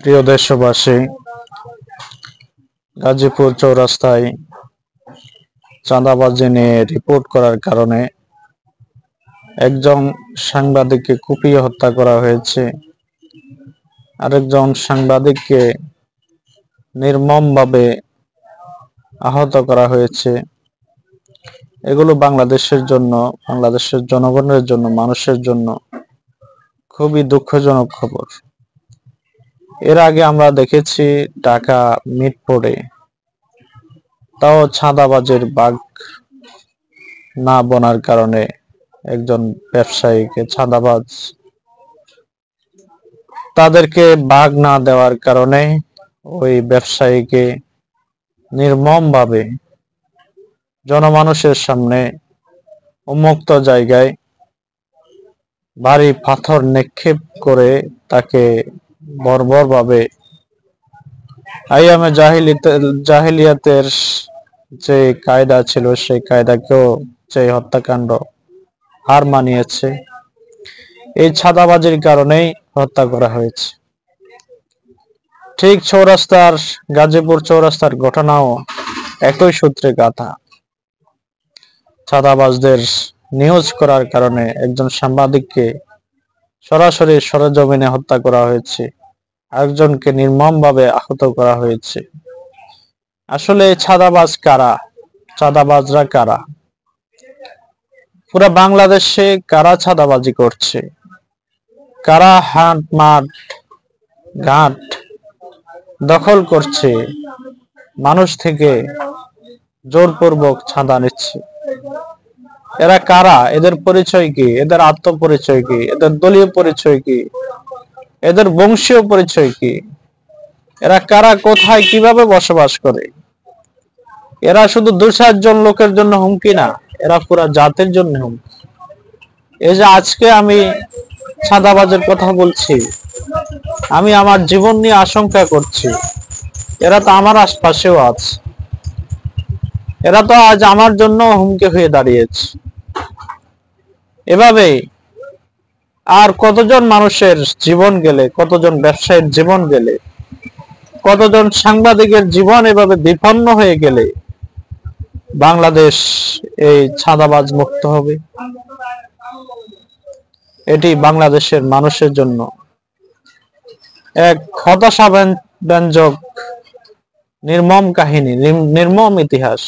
প্রিয় দেশবাসী, গাজীপুর চৌরাস্তায় চাঁদাবাজি নিয়ে রিপোর্ট করার কারণে একজন সাংবাদিককে কুপিয়ে হত্যা করা হয়েছে। আরেকজন সাংবাদিককে নির্মমভাবে আহত করা হয়েছে। এগুলো বাংলাদেশের জন্য, বাংলাদেশের জনগণের জন্য, মানুষের জন্য খুবই দুঃখজনক খবর। এর আগে আমরা দেখেছি ঢাকা মিরপুরে, তাও চাঁদাবাজের বাঘ না বনার কারণে একজন ব্যবসায়ীকে চাঁদাবাজ তাদেরকে বাঘ না দেওয়ার কারণে ওই ব্যবসায়ীকে নির্মমভাবে জনমানুষের সামনে উন্মুক্ত জায়গায় ভারী পাথর নিক্ষেপ করে তাকে বর্বরভাবে আইয়ামে জাহিলিয়াতের যে কায়দা ছিল সেই কায়দাকেও যে হত্যাকাণ্ড হার মানিয়েছে। এই চাঁদাবাজির কারণেই হত্যা করা হয়েছে। ঠিক গাজীপুর চৌরাস্তার ঘটনাও একই সূত্রে গাঁথা। চাঁদাবাজদের নিউজ করার কারণে একজন সাংবাদিককে সরাসরি সরেজমিনে হত্যা করা হয়েছে, আরেকজনকে নির্মমভাবে আহত করা হয়েছে। আসলে চাঁদাবাজ কারা? চাঁদাবাজরা কারা? পুরা বাংলাদেশে কারা চাঁদাবাজি করছে? কারা হাট মাঠ ঘাট দখল করছে, মানুষ থেকে জোরপূর্বক চাঁদা নিচ্ছে? এরা কারা? এদের পরিচয় কি? এদের আত্মপরিচয় কি? এদের দলীয় পরিচয় কি? এদের বংশীয় পরিচয় কি? এরা কারা, কোথায়, কিভাবে বসবাস করে? এরা শুধু 2-4 জন লোকের জন্য হুমকি না, এরা পুরা জাতির জন্য হুমকি। এই যে আজকে আমি চাঁদাবাজের কথা বলছি, আমি আমার জীবন নিয়ে আশঙ্কা করছি। এরা তো আমার আশপাশেও আছে। এরা তো আজ আমার জন্য হুমকি হয়ে দাঁড়িয়েছে। এভাবে আর কতজন মানুষের জীবন গেলে, কতজন ব্যবসায়ীর জীবন গেলে, কতজন সাংবাদিকের জীবন এভাবে বিপন্ন হয়ে গেলে বাংলাদেশ এই চাঁদাবাজ মুক্ত হবে? এটি বাংলাদেশের মানুষের জন্য এক হতাশাব্যঞ্জক নির্মম কাহিনী, নির্মম ইতিহাস।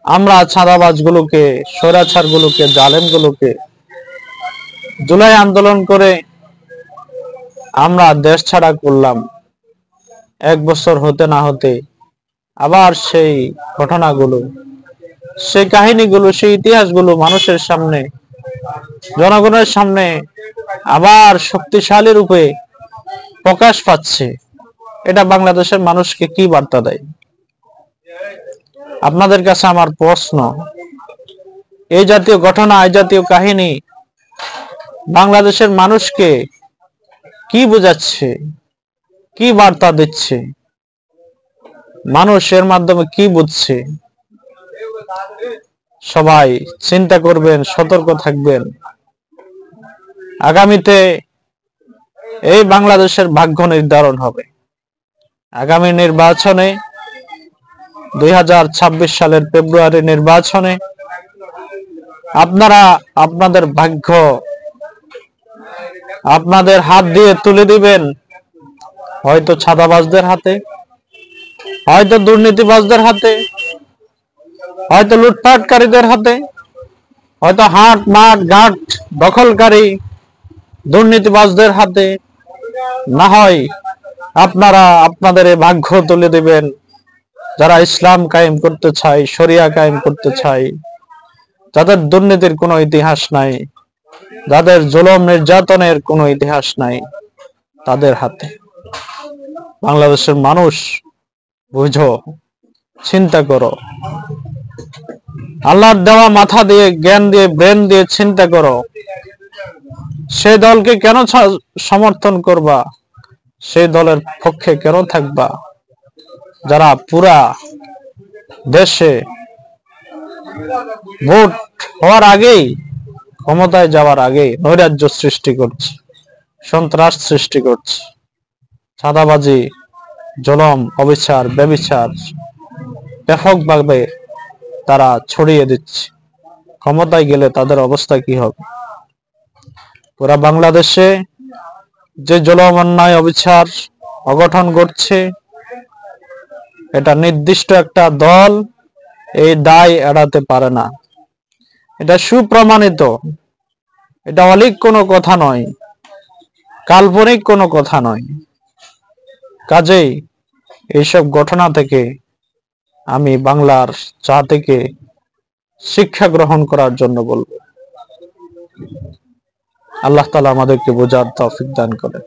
আমরা চাঁদাবাজগুলোকে, স্বৈরাচারগুলোকে, জালেমগুলোকে জুলাই আন্দোলন করে আমরা দেশ ছাড়া করলাম। 1 বছর হতে না হতে আবার সেই ঘটনাগুলো, সেই কাহিনীগুলো, সেই ইতিহাসগুলো মানুষের সামনে, জনগণের সামনে আবার শক্তিশালী রূপে প্রকাশ পাচ্ছে। এটা বাংলাদেশের মানুষকে কি বার্তা দেয়? আপনাদের কাছে আমার প্রশ্ন, এই জাতীয় ঘটনা, এই জাতীয় কাহিনী বাংলাদেশের মানুষকে কি বোঝাচ্ছে, কি বার্তা দিচ্ছে? মানুষ এর মাধ্যমে কি বুঝছে? সবাই চিন্তা করবেন, সতর্ক থাকবেন। আগামীতে এই বাংলাদেশের ভাগ্য নির্ধারণ হবে। আগামী নির্বাচনে, 2026 সালের ফেব্রুয়ারি নির্বাচনে আপনারা আপনাদের ভাগ্য আপনাদের হাত দিয়ে তুলে দিবেন, হয়তো চাঁদাবাজদের হাতে, হয়তো দুর্নীতিবাজদের হাতে, হয়তো লুটপাটকারীদের হাতে, হয়তো হাট মাঠ ঘাট দখলকারী দুর্নীতিবাজদের হাতে, না হয় আপনারা আপনাদের ভাগ্য তুলে দিবেন যারা ইসলাম কায়েম করতে চায়, শরিয়া কায়েম করতে চায়, যাদের দুর্নীতির কোনো ইতিহাস নাই, যাদের জুলুম নির্যাতনের কোনো ইতিহাস নাই, তাদের হাতে। বাংলাদেশের মানুষ, বুঝো, চিন্তা করো, আল্লাহর দেওয়া মাথা দিয়ে, জ্ঞান দিয়ে, ব্রেন দিয়ে চিন্তা করো। সেই দলকে কেন সমর্থন করবা? সেই দলের পক্ষে কেন থাকবা যারা পুরা দেশে ভোট হওয়ার আগেই, ক্ষমতায় যাওয়ার আগেই নৈরাজ্য সৃষ্টি করছে? সন্ত্রাস সৃষ্টি করছে, চাঁদাবাজি, জুলুম, অবিচার, ব্যভিচার ব্যাপকভাবে তারা ছড়িয়ে দিচ্ছে। ক্ষমতায় গেলে তাদের অবস্থা কি হবে? পুরা বাংলাদেশে যে জুলুম, অন্যায়, অবিচার, অঘটন ঘটছে, এটা নির্দিষ্ট একটা দল এই দায় এড়াতে পারে না। এটা সুপ্রমাণিত, এটা অলীক কোনো কথা নয়, কাল্পনিক কোনো কথা নয়। কাজেই এইসব ঘটনা থেকে আমি বাংলার জাতিকে শিক্ষা গ্রহণ করার জন্য বলবো। আল্লাহ তাআলা আমাদেরকে বোঝার তৌফিক দান করেন।